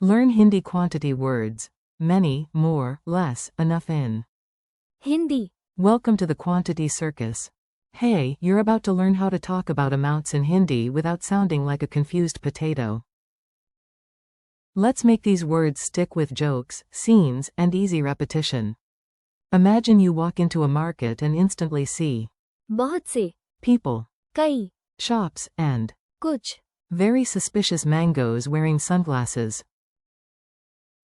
Learn Hindi quantity words. Many, more, less, enough in. Hindi. Welcome to the quantity circus. Hey, you're about to learn how to talk about amounts in Hindi without sounding like a confused potato. Let's make these words stick with jokes, scenes, and easy repetition. Imagine you walk into a market and instantly see बहुत से. people, कई. shops, and कुछ. very suspicious mangoes wearing sunglasses.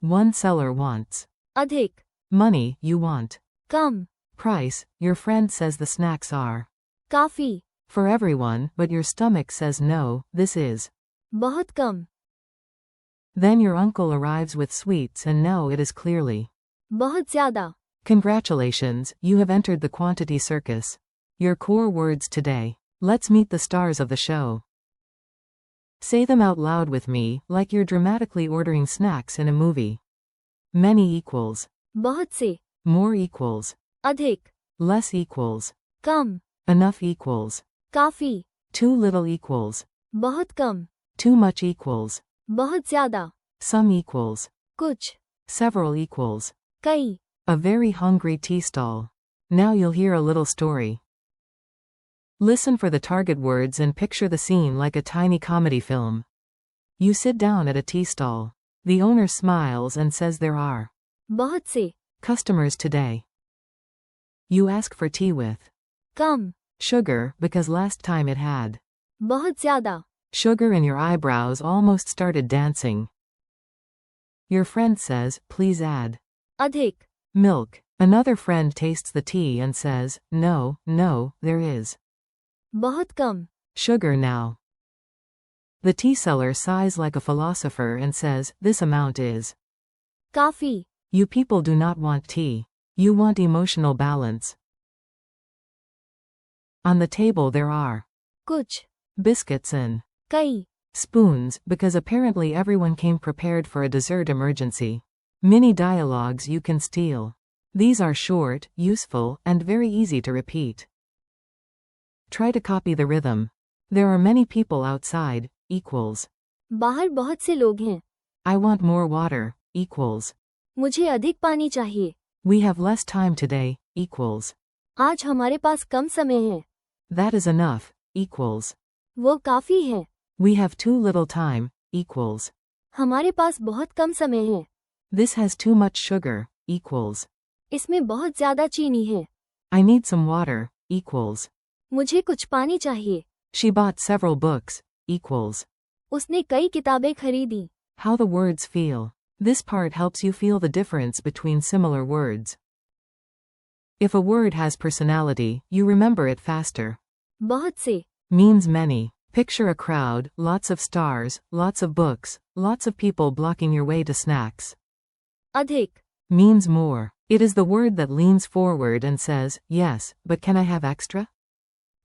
One seller wants अधिक. money, you want come. price, your friend says the snacks are काफी. for everyone, but your stomach says no, this is. बहुत कम. Then your uncle arrives with sweets and no, it is clearly. बहुत ज्यादा. Congratulations, you have entered the quantity circus. Your core words today. Let's meet the stars of the show. Say them out loud with me, like you're dramatically ordering snacks in a movie. Many equals. बहुत से. More equals. अधिक. Less equals. कम. Enough equals. काफी. Too little equals. बहुत कम. Too much equals. बहुत ज्यादा. Some equals. कुछ. Several equals. कई. A very hungry tea stall. Now you'll hear a little story. Listen for the target words and picture the scene like a tiny comedy film. You sit down at a tea stall. The owner smiles and says there are बहुत से. customers today. You ask for tea with come. sugar because last time it had बहुत ज्यादा. sugar and your eyebrows almost started dancing. Your friend says, please add अधिक. milk. Another friend tastes the tea and says, no, no, there is बहुत कम. sugar now. The tea seller sighs like a philosopher and says, this amount is काफी. You people do not want tea. You want emotional balance. On the table there are कुछ. biscuits and कई. spoons, because apparently everyone came prepared for a dessert emergency. Mini dialogues you can steal. These are short, useful, and very easy to repeat. Try to copy the rhythm. There are many people outside, equals. बाहर बहुत से लोग हैं. I want more water, equals. मुझे अधिक पानी चाहिए. We have less time today, equals. आज हमारे पास कम समय है. That is enough, equals. वो काफी है. We have too little time, equals. हमारे पास बहुत कम समय है. This has too much sugar, equals. इसमें बहुत ज्यादा चीनी है. I need some water, equals. मुझे कुछ पानी चाहिए. She bought several books, equals. उसने कई किताबें खरीदी. How the words feel. This part helps you feel the difference between similar words. If a word has personality, you remember it faster. बहुत से. Means many. Picture a crowd, lots of stars, lots of books, lots of people blocking your way to snacks. अधिक. Means more. It is the word that leans forward and says, yes, but can I have extra?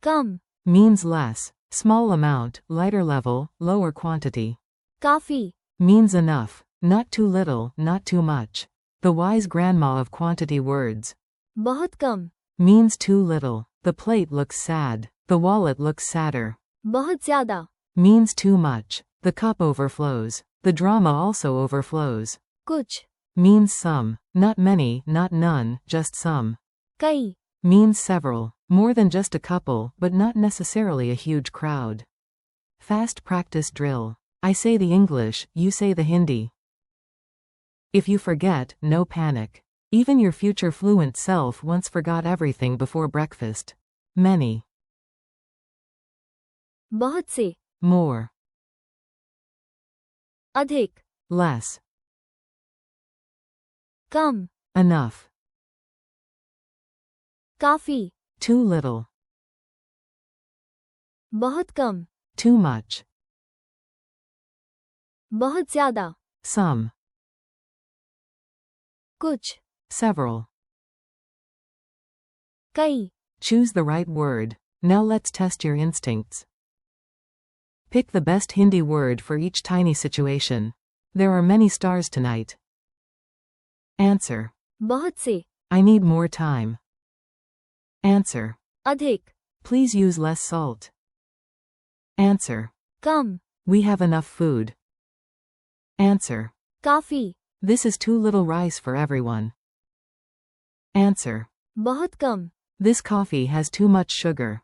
Come. Means less. Small amount, lighter level, lower quantity. काफी. Means enough. Not too little, not too much. The wise grandma of quantity words. बहुत कम. Means too little. The plate looks sad. The wallet looks sadder. बहुत ज्यादा. Means too much. The cup overflows. The drama also overflows. कुछ. Means some. Not many, not none, just some. कई. Means several. More than just a couple, but not necessarily a huge crowd. Fast practice drill. I say the English, you say the Hindi. If you forget, no panic. Even your future fluent self once forgot everything before breakfast. Many. बहुत से. More. अधिक. Less. कम. Enough. काफी. Too little. बहुत कम. Too much. बहुत ज्यादा. Some. कुछ. Several. कई. Choose the right word. Now let's test your instincts. Pick the best Hindi word for each tiny situation. There are many stars tonight. Answer. बहुत से. I need more time. Answer. अधिक. Please use less salt. Answer. Come. We have enough food. Answer. काफी, This is too little rice for everyone. Answer. बहुत कम, This coffee has too much sugar.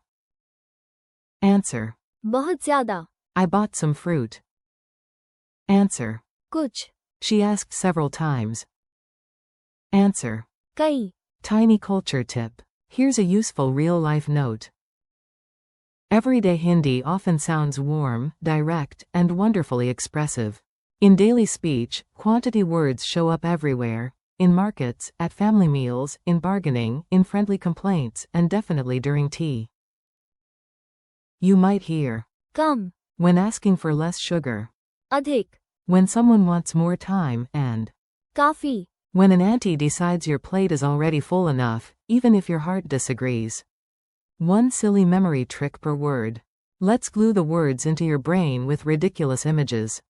Answer. बहुत ज्यादा, I bought some fruit. Answer. कुछ, She asked several times. Answer. कई, Tiny culture tip. Here's a useful real-life note. Everyday Hindi often sounds warm, direct, and wonderfully expressive. In daily speech, quantity words show up everywhere. In markets, at family meals, in bargaining, in friendly complaints, and definitely during tea. You might hear come, when asking for less sugar, अधिक, when someone wants more time, and काफी, when an auntie decides your plate is already full enough, even if your heart disagrees. One silly memory trick per word. Let's glue the words into your brain with ridiculous images.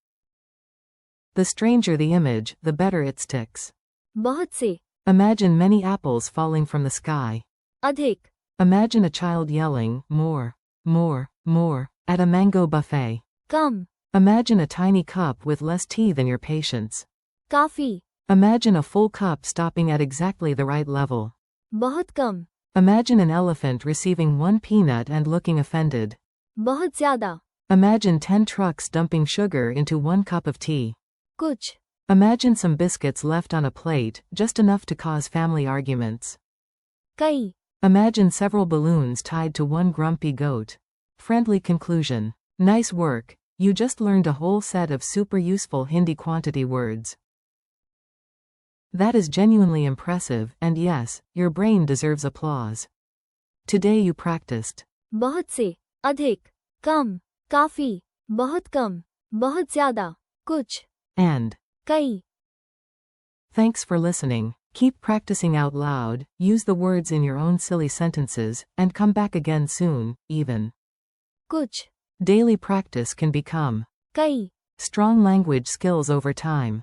The stranger the image, the better it sticks. बहुत से, Imagine many apples falling from the sky. अधिक, Imagine a child yelling, more, more, at a mango buffet. Come, Imagine a tiny cup with less tea than your patience. काफी, Imagine a full cup stopping at exactly the right level. बहुत कम, Imagine an elephant receiving 1 peanut and looking offended. बहुत ज्यादा, Imagine 10 trucks dumping sugar into 1 cup of tea. कुछ, Imagine some biscuits left on a plate, just enough to cause family arguments. कई, Imagine several balloons tied to 1 grumpy goat. Friendly conclusion. Nice work, you just learned a whole set of super useful Hindi quantity words. That is genuinely impressive, and yes, your brain deserves applause. Today you practiced बहुत से, अधिक, कम, काफी, बहुत कम, बहुत ज्यादा, कुछ, and कई. thanks for listening. Keep practicing out loud, use the words in your own silly sentences, and come back again soon, even. कुछ, Daily practice can become कई. strong language skills over time.